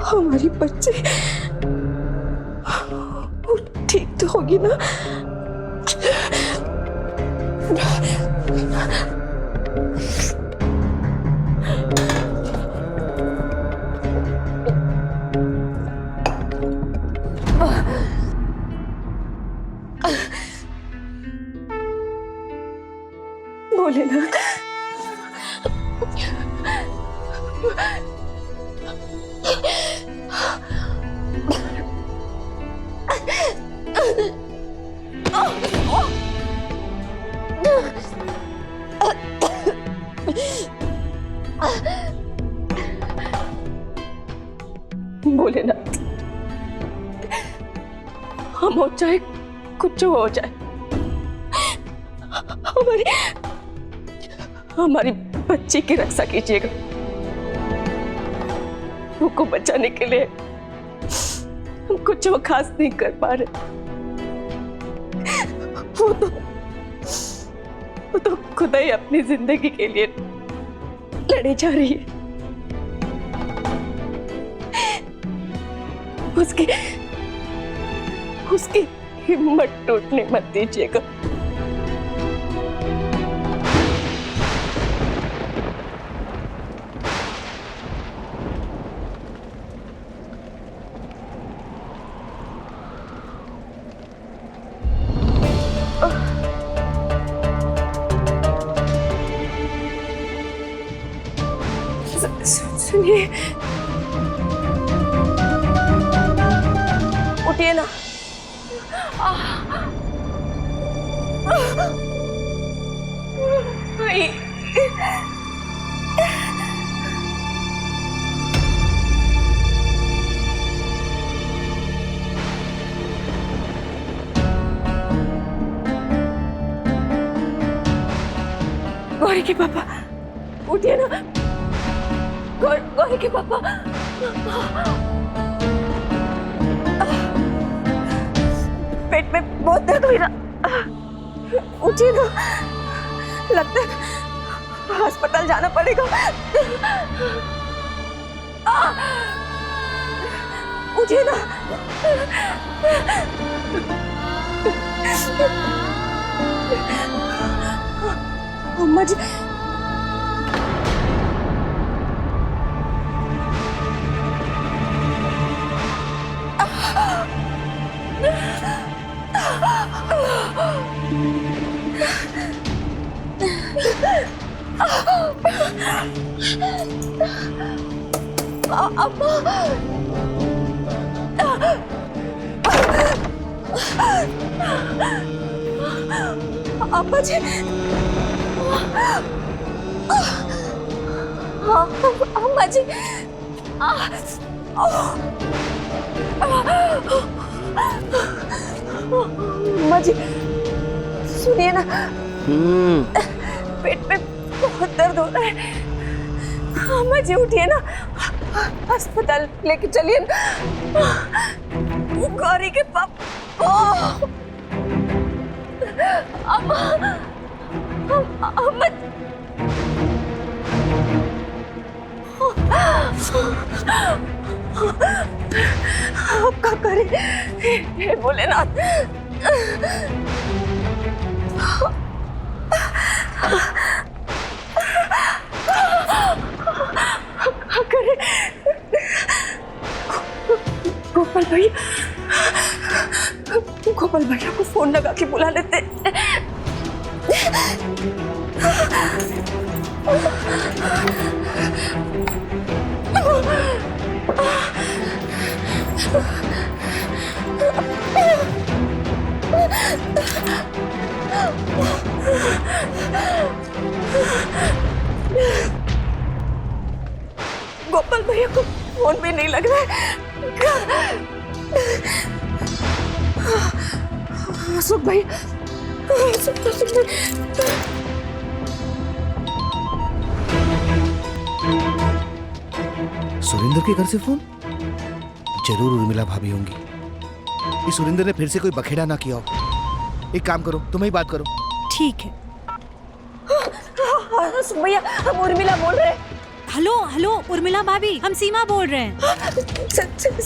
हमारी बच्ची वो ठीक तो होगी ना? भोलेनाथ, भोलेनाथ, हम हो चाहे कुछ हो जाए, हमारी बच्ची की रक्षा कीजिएगा। उनको बचाने के लिए हम कुछ वो खास नहीं कर पा रहे। वो तो खुदा ही अपनी जिंदगी के लिए लड़ी जा रही है। उसकी हिम्मत टूटने मत दीजिएगा। सुनिए, उठिए ना। गौरी के पापा, उठिए ना। गौरी के पापा, पेट में बहुत दर्द हो रहा, उठिए ना। लगता है अस्पताल जाना पड़ेगा। उठिए ना। अम्मा जी, अम्मा जी, अम्मा जी, अम्मा जी, सुनिए ना। पेट में बहुत दर्द हो रहा है। अम्मा जी, उठिए ना, अस्पताल लेके चलिए ना। गौरी के पापा, अम्मा, अम्मा, आप क्या करें? हे भोलेनाथ, क्या करें? गोपाल भैया को फोन लगा के बुला लेते। गोपाल भैया को फोन भी नहीं लग रहा है। अशोक भाई, सुरेंद्र के घर से फोन? जरूर उर्मिला भाभी होंगी। इस सुरेंद्र ने फिर से कोई बखेड़ा ना किया हो। एक काम करो, तुम ही बात करो। ठीक है। भैया, हम उर्मिला बोल रहे हैं। हेलो हेलो उर्मिला भाभी, हम सीमा बोल रहे हैं।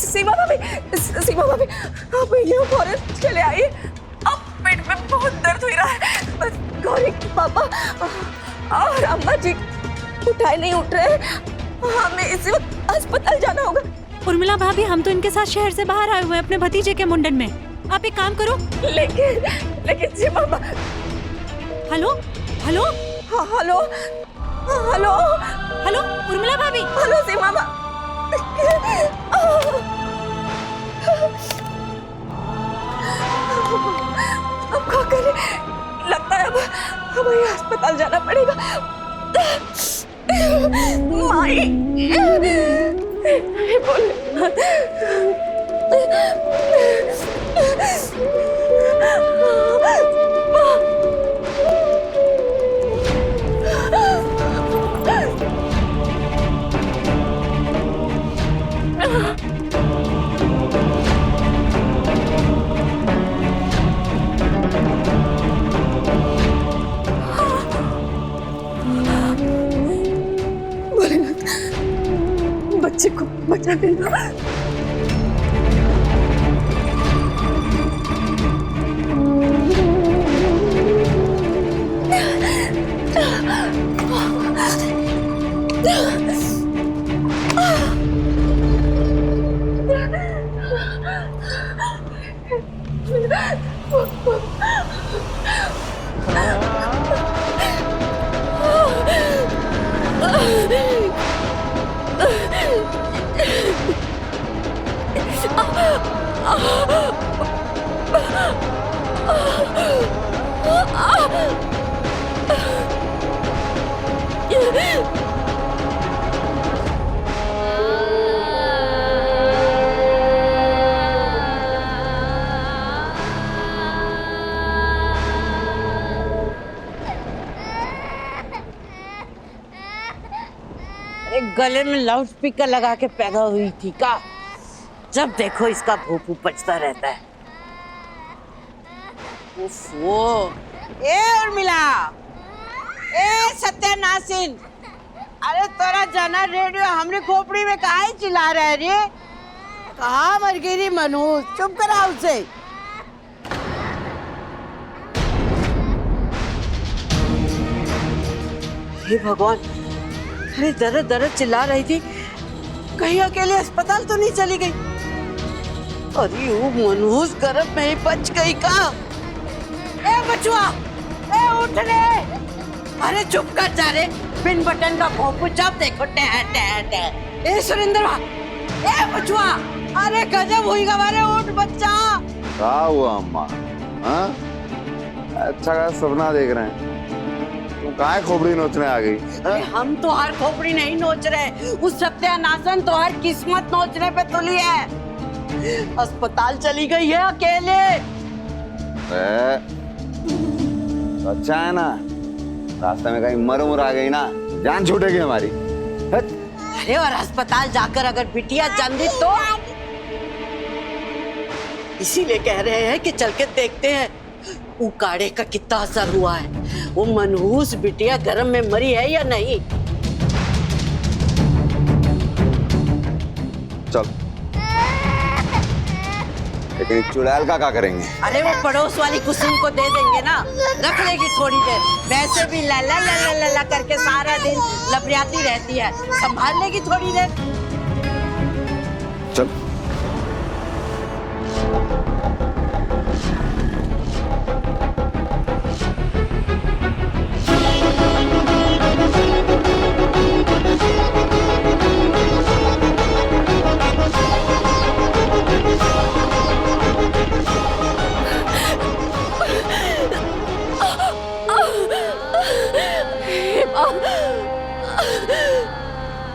सीमा भाभी आप यहाँ फौरन चले आइए। अब पेट में बहुत दर्द हो रहा है। गौरी के पापा और अम्मा जी उठाए नहीं उठ रहे, हमें इसी वक्त अस्पताल जाना होगा। उर्मिला भाभी, हम तो इनके साथ शहर से बाहर आए हुए हैं अपने भतीजे के मुंडन में। आप एक काम करो। लेकिन सीमा हेलो हेलो हाँ, हेलो हेलो हेलो उर्मिला भाभी, हेलो सीमा अब क्या करें? लगता है अब हमें अस्पताल जाना पड़ेगा। माई बच्चे को बचा लेना। गले में लाउड स्पीकर लगा के पैदा हुई थी का? जब देखो इसका भूपू बजता रहता है। वो ए उर्मिला, ए सत्यानाशिन, अरे तोरा जना रेडियो हमरे खोपड़ी में काहे चिल्ला रहा है रे? कहाँ मर गई रे मनु? चुप करा उसे। हे भगवान, अरे दर्द दर्द चिल्ला रही थी, कहीं अकेले अस्पताल तो नहीं चली गई? अरे वो मनहूस गर्भ में ही बच गई का? ए बचुआ, ए उठ रे! अरे चुप कर जा रे, पिन बटन का भोंपू जब देखो टह टह टह। ए सुरेंद्र, ए बचुआ, अरे गजब हुई गवारे, उठ बच्चा। क्या हुआ अम्मा? हाँ? अच्छा का सपना देख रहे हैं। तुम काहे खोपड़ी नोचने आ गई? अरे हम तो हर खोपड़ी नहीं नोच रहे, उस सत्यानाशन तो हर किस्मत नोचने पे तुली है। अस्पताल चली गई है अकेले। अच्छा है ना, रास्ते में कहीं मर मुर आ गई ना, जान छूटेगी हमारी। अरे और अस्पताल जाकर अगर बिटिया जन्म दी तो? इसीलिए कह रहे हैं कि चल के देखते हैं वो काढ़े का कितना असर हुआ है, वो मनहूस बिटिया गर्भ में मरी है या नहीं। चल, लेकिन चुड़ैल का क्या करेंगे? अरे वो पड़ोस वाली कुसुम को दे देंगे ना, रख लेगी थोड़ी देर। वैसे भी ला ला ला ला ला ला करके सारा दिन लपड़ियाती रहती है, संभाल लेगी थोड़ी देर। चल।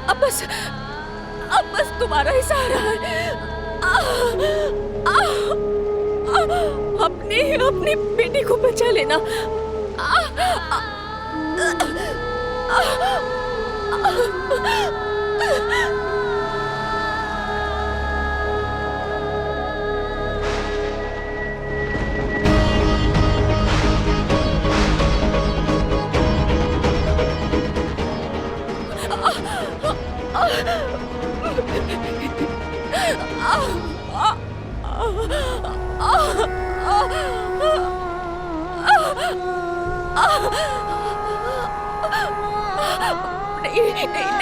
अब बस तुम्हारा ही सहारा है। अपनी बेटी को बचा लेना। नहीं नहीं नहीं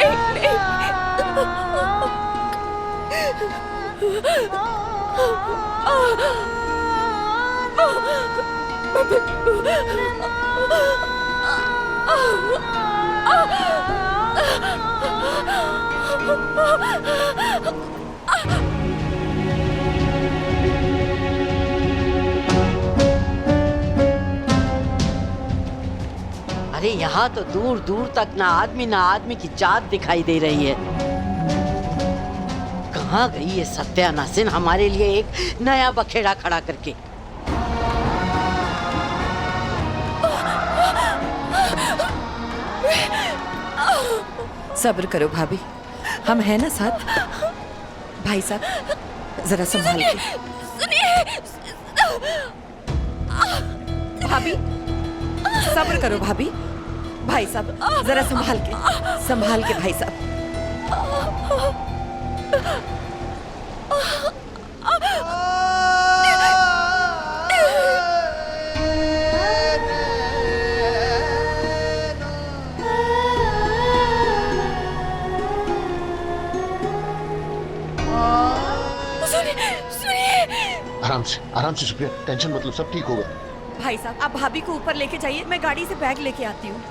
अरे यहाँ तो दूर दूर तक ना आदमी की जात दिखाई दे रही है। कहाँ गई ये सत्यानाशिन हमारे लिए एक नया बखेड़ा खड़ा करके। सब्र करो भाभी, हम हैं ना साथ। भाई साहब जरा संभाल के। भाभी सब्र करो भाभी। भाई साहब जरा संभाल के भाई साहब। आराम से सुप्रिया, टेंशन मतलब सब ठीक होगा। भाई साहब आप भाभी को ऊपर लेके जाइए, मैं गाड़ी से बैग लेके आती हूँ।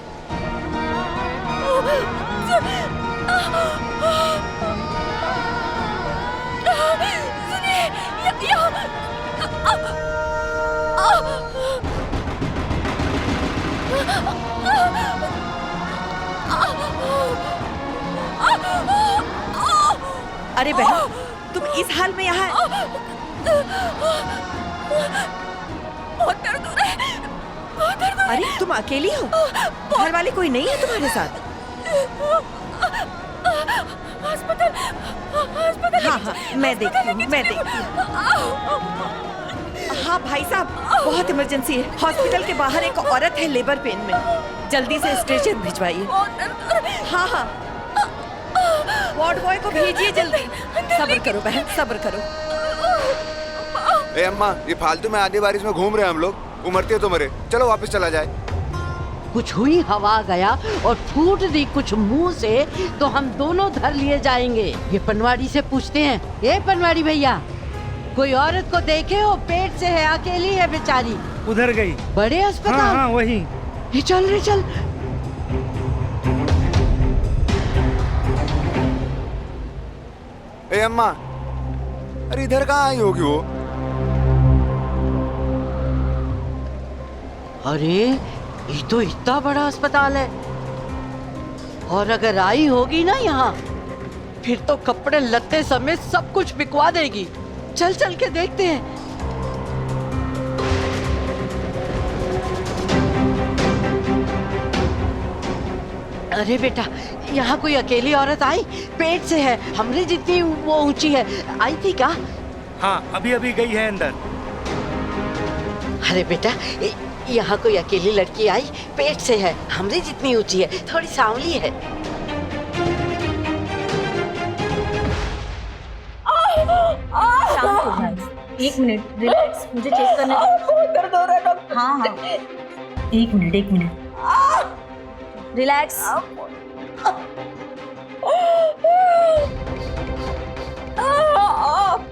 अरे बहन, तुम इस हाल में यहाँ? बहुत दर्द हो रहा है, बहुत दर्द हो रहा है। अरे तुम अकेली हो? घर वाले कोई नहीं है तुम्हारे साथ? अस्पताल। हाँ, मैं देखती हूँ। हाँ भाई साहब, बहुत इमरजेंसी है। हॉस्पिटल के बाहर एक औरत है लेबर पेन में, जल्दी से स्ट्रेचर भिजवाइए। हाँ, वार्ड बॉय को भेजिए जल्दी। सब्र करो बहन, सब्र करो। ए अम्मा, ये फालतू में आधी बारिश में घूम रहे हैं हम लोग। उमरती है तो मरे, चलो वापस चला जाए। कुछ हुई हवा गया और फूट दी कुछ मुंह से तो हम दोनों धर लिए जाएंगे। ये पनवाड़ी से पूछते हैं, ये पनवाड़ी भैया कोई औरत को देखे हो? पेट से है, अकेली है बेचारी। उधर गई बड़े अस्पताल? हाँ, वही। ये चल रे चल। ए अम्मा, अरे इधर कहाँ आई होगी वो? अरे ये तो इतना बड़ा अस्पताल है, और अगर आई होगी ना यहाँ, फिर तो कपड़े लत्ते समेत सब कुछ बिकवा देगी। चल चल के देखते हैं। अरे बेटा, यहाँ कोई अकेली औरत आई? पेट से है, हमरे जितनी वो ऊंची है, आई थी क्या? हाँ, अभी अभी गई है अंदर। अरे बेटा, यहाँ कोई अकेली लड़की आई, पेट से है, हमरे जितनी ऊंची है, थोड़ी सांवली है। शांत हो जाइए, 1 मिनट, रिलैक्स, मुझे चेक करना है। बहुत दर्द हो रहा है डॉक्टर। हाँ, 1 मिनट, रिलैक्स।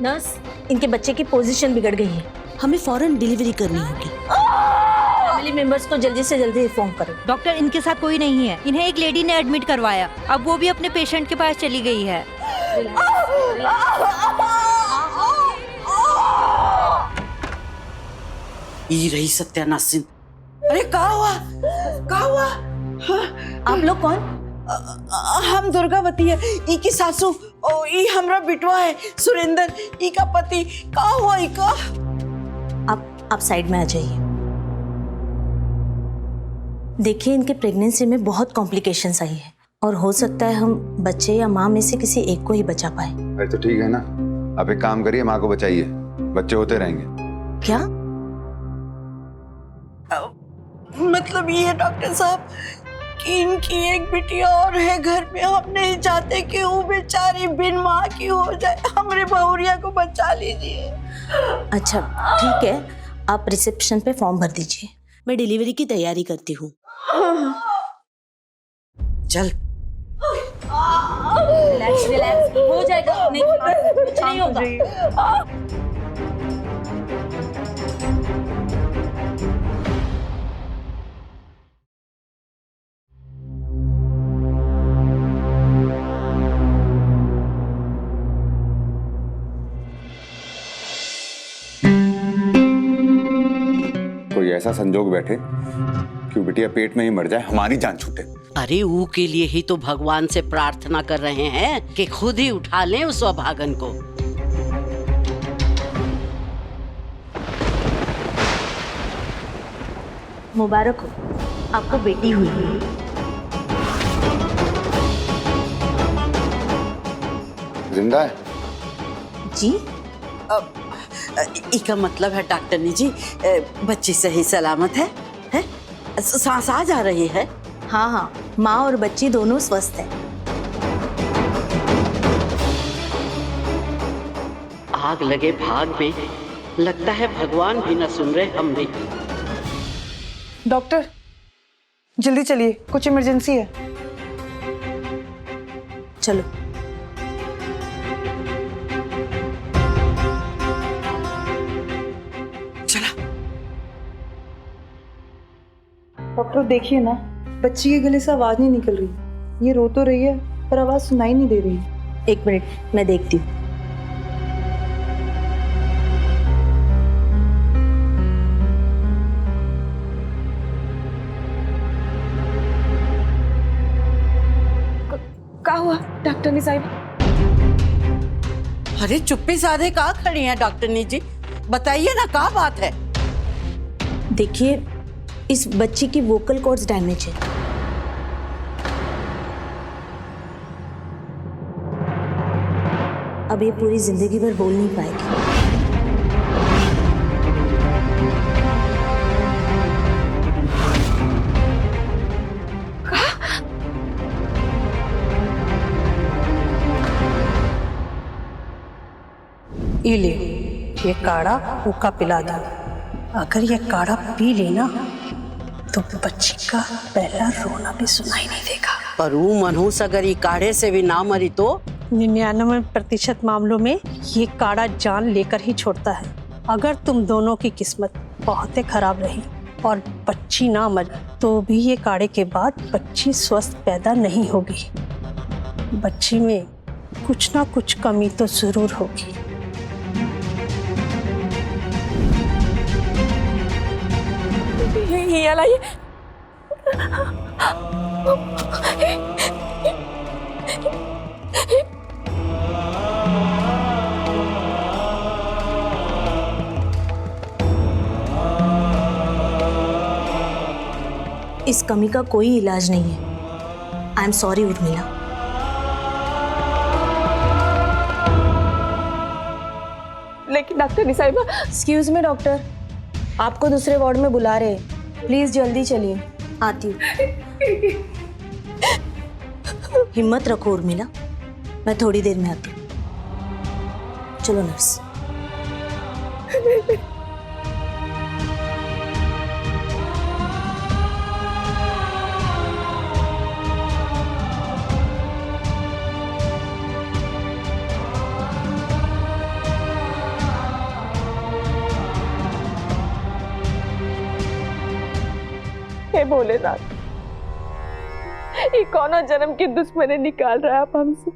नर्स, इनके बच्चे की पोजीशन बिगड़ गई है, हमें फौरन डिलीवरी करनी होगी। फैमिली मेंबर्स को जल्दी से जल्दी इन्फॉर्म करो। डॉक्टर, इनके साथ कोई नहीं है। इन्हें एक लेडी ने एडमिट करवाया, अब वो भी अपने पेशेंट के पास चली गई है। ये रही सत्यानाशिन। अरे क्या हुआ? आप लोग कौन? हम दुर्गावती है, ई की सासू, ओ ई हमरा बिटवा है सुरेंद्र, ई का पति। का हुआ ई का? आप साइड में आ जाइए। देखिए, इनके प्रेगनेंसी में बहुत कॉम्प्लिकेशंस आई है और हो सकता है हम बच्चे या माँ में से किसी एक को ही बचा पाए। अरे तो ठीक है ना, आप एक काम करिए, माँ को बचाइए, बच्चे होते रहेंगे। क्या मतलब ये है डॉक्टर साहब कि इनकी एक बिटिया और है घर में। हम नहीं चाहते कि वो बेचारी बिन माँ की हो जाए। हमारे बहुरिया को बचा लीजिए। अच्छा ठीक है, आप रिसेप्शन पे फॉर्म भर दीजिए, मैं डिलीवरी की तैयारी करती हूँ। चल रिलैक्स रिलैक्स, हो जाएगा, नहीं कुछ नहीं होगा। कोई ऐसा संजोग बैठे कि बिटिया पेट में ही मर जाए, हमारी जान छूटे। अरे ऊ के लिए ही तो भगवान से प्रार्थना कर रहे हैं कि खुद ही उठा लें उस अभागन को। मुबारक हो, आपको बेटी हुई है। जिंदा है? जी इसका मतलब है डॉक्टरनी जी, बच्ची सही सलामत है? सांस आ जा रही है? हाँ हाँ, माँ और बच्ची दोनों स्वस्थ हैं। आग लगे भाग में, लगता है भगवान भी न सुन रहे, हम भी। डॉक्टर जल्दी चलिए, कुछ इमरजेंसी है। चलो। चला। डॉक्टर देखिए ना, बच्ची के गले से आवाज नहीं निकल रही। ये रो तो रही है पर आवाज सुनाई नहीं दे रही। एक मिनट, मैं देखती हूँ। क्या हुआ डॉक्टरनी साहब? अरे चुप्पी साधे कहाँ खड़ी हैं डॉक्टरनी जी? बताइए ना, क्या बात है? देखिए, इस बच्ची की वोकल कॉर्ड्स डैमेज है। अब ये पूरी जिंदगी भर बोल नहीं पाएगी। ये ले, ये काढ़ा ऊका पिला दो। अगर ये काढ़ा पी लेना तो बच्ची का पहला रोना भी सुनाई नहीं देगा। पर वो मनहूस अगर ये काढ़े से भी ना मरी तो? 99% मामलों में ये काढ़ा जान लेकर ही छोड़ता है। अगर तुम दोनों की किस्मत बहुत ही खराब रही और बच्ची ना मरी तो भी ये काढ़े के बाद बच्ची स्वस्थ पैदा नहीं होगी। बच्ची में कुछ ना कुछ कमी तो जरूर होगी। ये लाइए। इस कमी का कोई इलाज नहीं है। I am sorry Urmila. लेकिन डॉक्टरनी साहिबा। एक्सक्यूज मी डॉक्टर, आपको दूसरे वार्ड में बुला रहे हैं, प्लीज जल्दी चलिए। आती हूँ। हिम्मत रखो उर्मिला, मैं थोड़ी देर में आती हूँ। चलो नर्स। हे भोलेनाथ, ये कौन जन्म की दुश्मनी निकाल रहा है आप हमसे?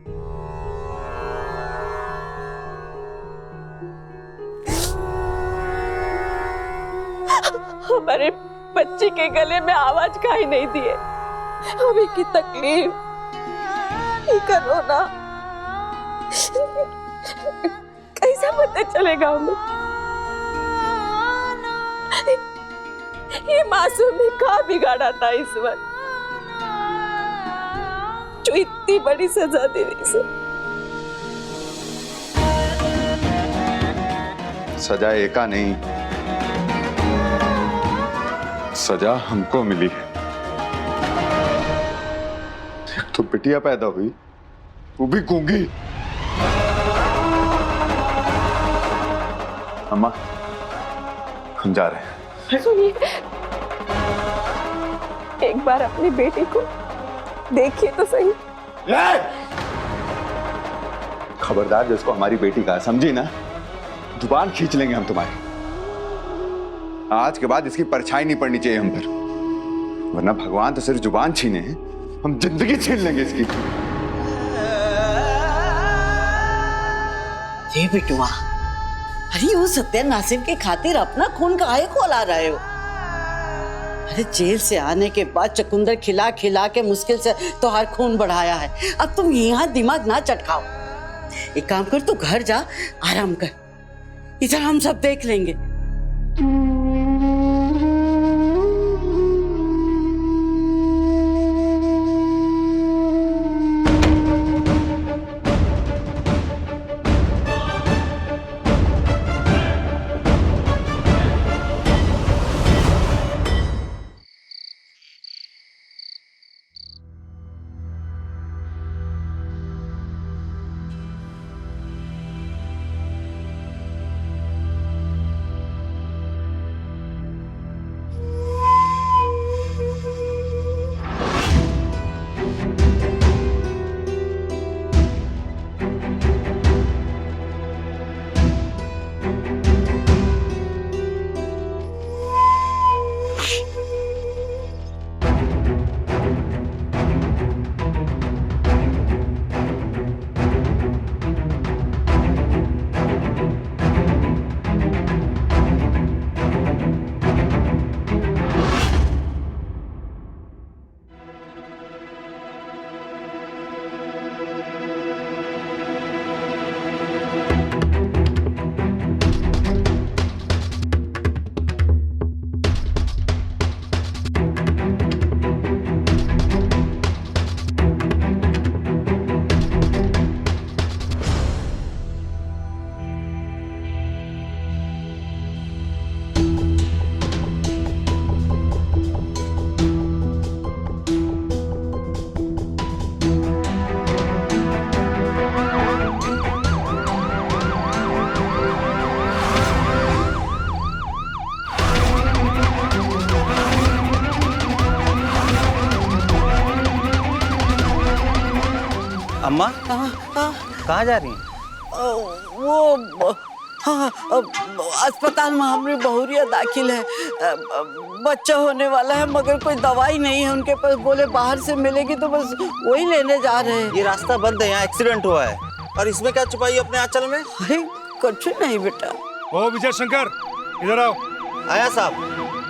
हमारे बच्ची के गले में आवाज का ही नहीं दिए, हमें की तकलीफ, का रोना कैसा पता चलेगा हमें? ये मासूम ने क्या बिगाड़ा था इस वक्त जो इतनी बड़ी सजा दे रही से? सजा एका नहीं, सजा हमको मिली है। तो बिटिया पैदा हुई, वो भी गूंगी। अम्मा, हम जा रहे हैं। सुनिए, एक बार अपनी बेटी को देखिए तो सही। खबरदार, जिसको हमारी बेटी कहा, समझी ना? जुबान खींच लेंगे हम तुम्हारी। आज के बाद इसकी परछाई नहीं पड़नी चाहिए हम पर, वरना भगवान तो सिर्फ जुबान छीने हैं, हम जिंदगी छीन लेंगे इसकी। ये बिटुआ, अरे वो सत्यानाशिन के खातिर अपना खून काहे खोला रहे हो? अरे जेल से आने के बाद चकुंदर खिला खिला के मुश्किल से तोहार खून बढ़ाया है। अब तुम यहाँ दिमाग ना चटकाओ। एक काम कर, तू घर जा, आराम कर, इधर हम सब देख लेंगे। अम्मा कहाँ जा रही हैं? वो हाँ, अस्पताल में हमारी बहुरिया दाखिल है। बच्चा होने वाला है, मगर कोई दवाई नहीं है उनके पास। बोले बाहर से मिलेगी तो बस वही लेने जा रहे हैं। ये रास्ता बंद है, यहाँ एक्सीडेंट हुआ है। और इसमें क्या छुपाई अपने आंचल में? अरे कुछ नहीं बेटा। ओ विजय शंकर, इधर आओ। आया साहब।